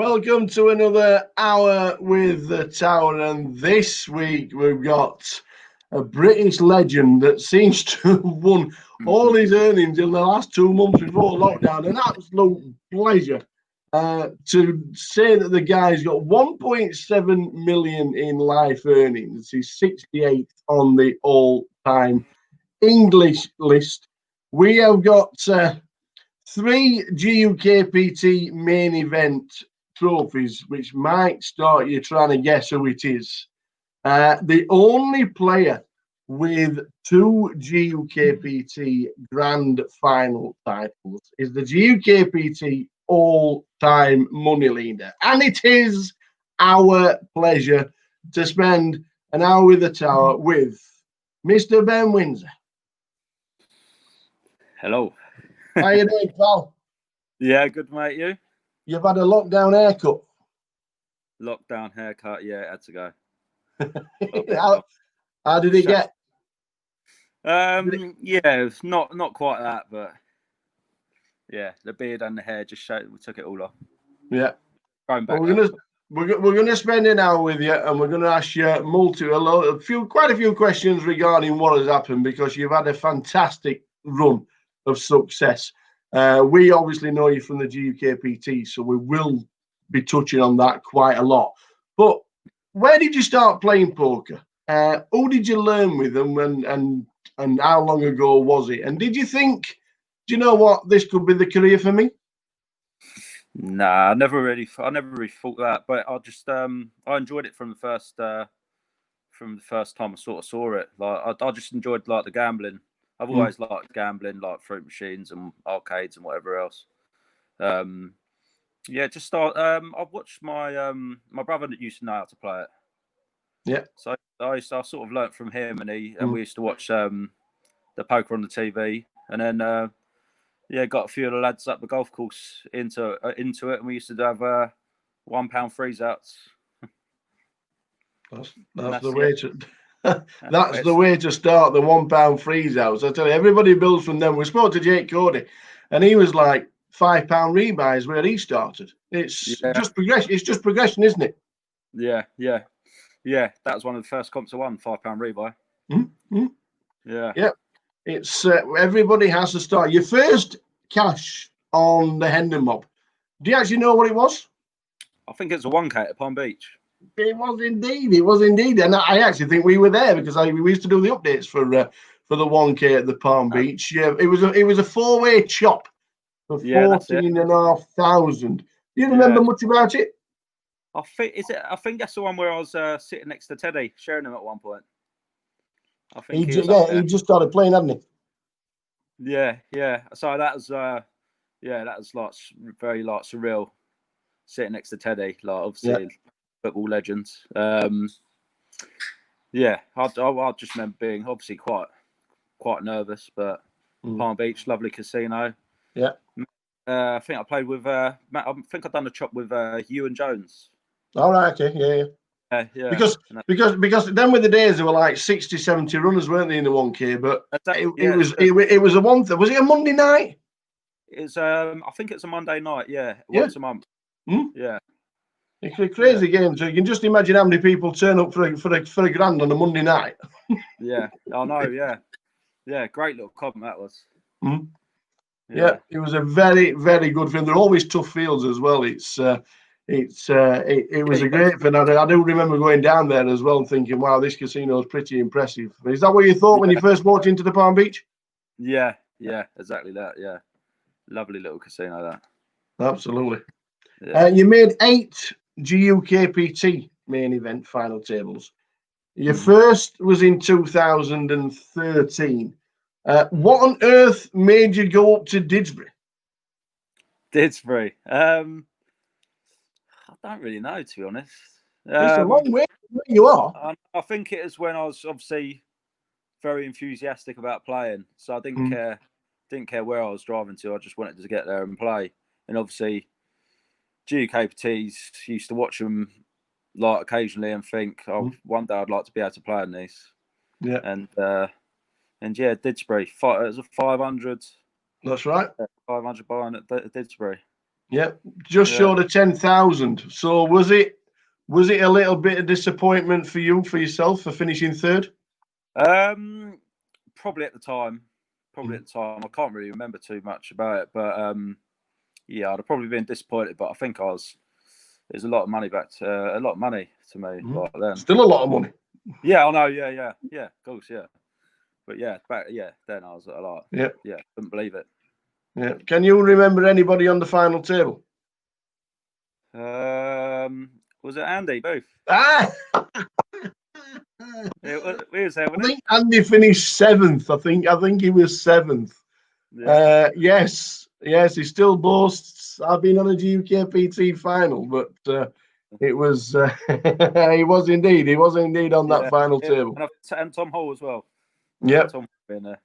Welcome to another hour with the Tower, and this week we've got a British legend that seems to have won all his earnings in the last 2 months before lockdown. An absolute pleasure to say that the guy's got 1.7 million in life earnings. He's 68th on the all-time English list. We have got 3 GUKPT main event trophies, which might start you trying to guess who it is. The only player with 2 GUKPT Grand Final titles is the GUKPT all-time money leader. And it is our pleasure to spend an hour with the Tower with Mr. Ben Winsor. Hello. How you doing, pal? Yeah, good, mate. You? You've had a lockdown haircut. Lockdown haircut, yeah, it had to how go. did it get? Yeah, it's not quite that, but yeah, the beard and the hair just showed. We took it all off. Yeah. Going back. Well, we're gonna spend an hour with you, and we're gonna ask you quite a few questions regarding what has happened, because you've had a fantastic run of success. We obviously know you from the GUKPT, so we will be touching on that quite a lot. But where did you start playing poker? Who did you learn with them, and how long ago was it? And did you think, do you know what, this could be the career for me? Nah, I never really thought that, but I just I enjoyed it from the first time I sort of saw it. Like I just enjoyed like the gambling. I've always liked gambling, like fruit machines and arcades and whatever else. Yeah, just start. I've watched my my brother that used to know how to play it. Yeah. So I sort of learnt from him, and we used to watch the poker on the TV, and then yeah, got a few of the lads up the golf course into it, and we used to have £1 freeze outs. That's the way to. That's the way to start the £1 freeze outs. I tell you, everybody builds from them. We spoke to Jake Cody, and he was like £5 rebuys where he started. It's just progression. It's just progression, isn't it? Yeah. That was one of the first comps I won, £5 rebuy. Yeah. It's everybody has to start. Your first cash on the Hendon mob. Do you actually know what it was? I think it's a 1K at Palm Beach. It was indeed, and I actually think we were there because we used to do the updates for the 1K at the Palm Beach. Yeah, it was a 4-way chop for 14,500. Do you remember much about it? I think that's the one where I was sitting next to Teddy, sharing him at one point. I think he just started playing, hadn't he? Yeah. So that was that was like very like surreal, sitting next to Teddy, like obviously football legends. Yeah, I just remember being obviously quite nervous, but Palm Beach, lovely casino. Yeah. I think I played with Matt. I think I've done a chop with Ewan Jones. All right, okay, yeah. Because then with the days there were like 60, 70 runners, weren't they, in the 1K? But it was a one thing. Was it a Monday night? It's I think it's a Monday night. Yeah, once a month. Yeah. It's a crazy game, so you can just imagine how many people turn up for a grand on a Monday night. Yeah, I know. Yeah, great little comp that was. Yeah, it was a very, very good film. They're always tough fields as well. It was a great film. I do remember going down there as well and thinking, wow, this casino is pretty impressive. Is that what you thought when you first walked into the Palm Beach? Yeah, exactly that. Yeah, lovely little casino that. Absolutely. Yeah. You made 8 GUKPT main event final tables. Your first was in 2013. What on earth made you go up to Didsbury? Didsbury. I don't really know, to be honest. It's a long way from where you are. I think it is when I was obviously very enthusiastic about playing, so I didn't care where I was driving to. I just wanted to get there and play. And obviously, GUKPTs used to watch them like occasionally and think, "Oh, one day I'd like to be able to play in these." Yeah. And yeah, Didsbury. It was a 500. That's right. 500 buying at Didsbury. Yeah, just short of 10,000. So was it a little bit of disappointment for yourself, for finishing third? Probably at the time. I can't really remember too much about it, but yeah, I'd have probably been disappointed. But I think there's a lot of money to me like then. Still a lot of money. Yeah, I know. Yeah, of course, yeah. But yeah, then I was like, yeah, couldn't believe it. Yeah. Can you remember anybody on the final table? Was it Andy Booth? Ah! We was there, I think Andy finished 7th. I think he was 7th. Yeah. Yes, he still boasts, I've been on a GUKPT final, but it was he was indeed on that final table. And Tom Hall as well. Yeah. Tom been there.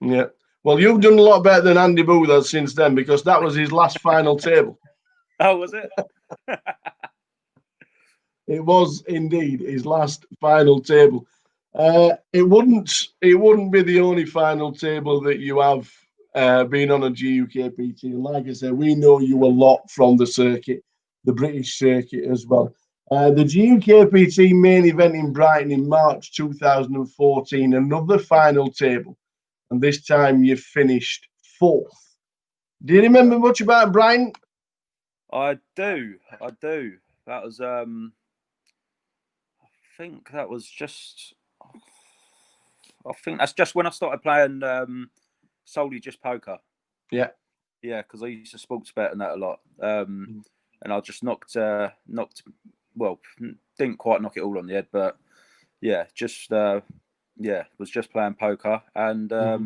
Yeah. Well, you've done a lot better than Andy Booth has since then, because that was his last final table. Oh, was it? It was indeed his last final table. It wouldn't be the only final table that you have been on a GUKPT. And like I said, we know you a lot from the circuit, the British circuit as well. The GUKPT main event in Brighton in March 2014, another final table. And this time you finished 4th. Do you remember much about Brighton? I do. That was I think that's just when I started playing solely just poker. Yeah. Yeah, because I used to sports bet and that a lot. And I just knocked well, didn't quite knock it all on the head, but yeah, was just playing poker, and I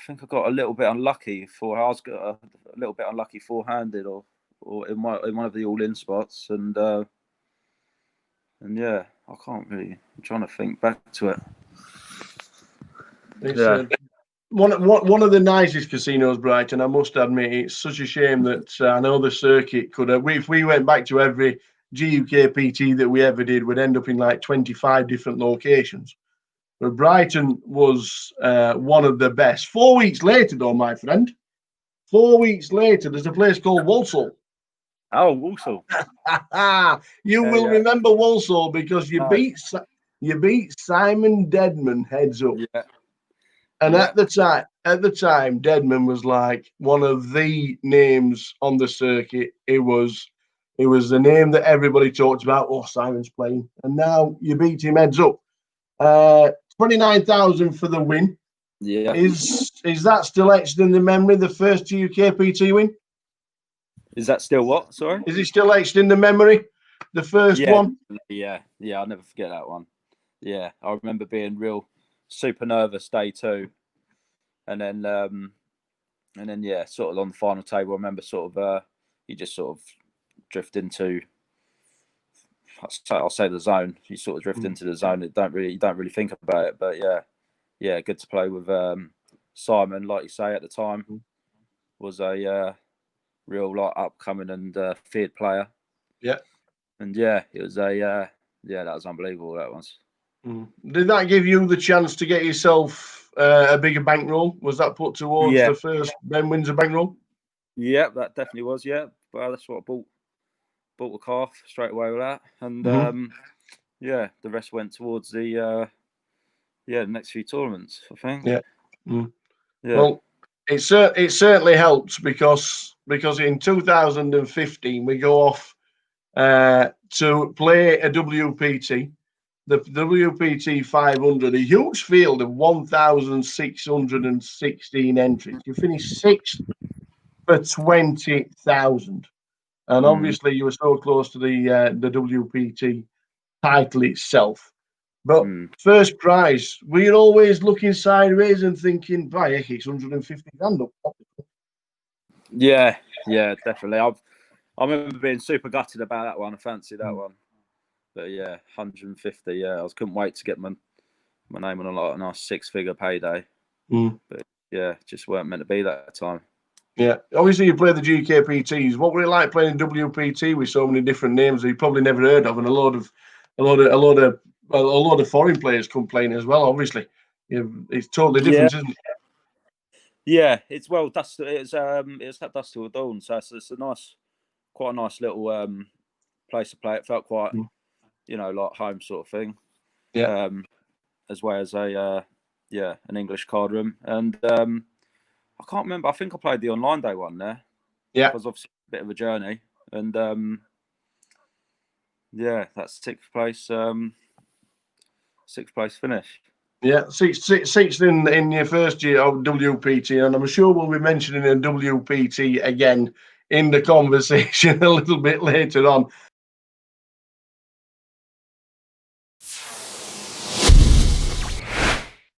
think I got a little bit unlucky four-handed or in one of the all-in spots, and yeah, I can't really. I'm trying to think back to it. It's one of the nicest casinos, Brighton. I must admit, it's such a shame that I know the circuit could have. If we went back to every GUKPT that we ever did, we'd end up in like 25 different locations. But Brighton was one of the best. 4 weeks later, though, my friend. 4 weeks later, there's a place called Walsall. Oh, Walsall. You will remember Walsall because you beat Simon Deadman heads up. Yeah. And at the time, Deadman was like one of the names on the circuit. It was the name that everybody talked about. Oh, Simon's playing, and now you beat him heads up. 29,000 for the win. Yeah. Is that still etched in the memory? The first GUKPT win. Is that still what? Sorry. Is it still etched in the memory? The first one. Yeah. I'll never forget that one. Yeah, I remember being super nervous day 2, and then sort of on the final table. I remember you just sort of drift into. I'll say the zone. You sort of drift into the zone. You don't really think about it, but yeah, good to play with Simon. Like you say, at the time, was a real upcoming and feared player. Yeah, and it was that was unbelievable. That was. Did that give you the chance to get yourself a bigger bankroll? Was that put towards the first Ben Winsor bankroll? Yeah, that definitely was. Yeah, well, that's what I bought a car straight away with that, and the rest went towards the next few tournaments, I think. Yeah. Well, it certainly helps because in 2015 we go off to play a WPT. The WPT 500, a huge field of 1,616 entries. You finished 6th for 20,000, and obviously you were so close to the WPT title itself. But first prize, were you always looking sideways and thinking, "By heck, it's 150 grand up"? Yeah, definitely. I remember being super gutted about that one. I fancied that one. But 150. Yeah, I couldn't wait to get my name on a nice 6-figure payday. But just weren't meant to be that time. Yeah, obviously you play the GKPTs. What were it like playing WPT with so many different names that you probably never heard of, and a lot of foreign players come playing as well? Obviously, it's totally different, isn't it? Yeah, it's well dusted. It's at Dust Till Dawn, so it's a quite a nice little place to play. It felt quite, like home sort of thing. Yeah. As well as an English card room, and I can't remember. I think I played the online day one there. Yeah. It was obviously a bit of a journey, and that's sixth place finish. Yeah, sixth in your first year of WPT, and I'm sure we'll be mentioning a WPT again in the conversation a little bit later on.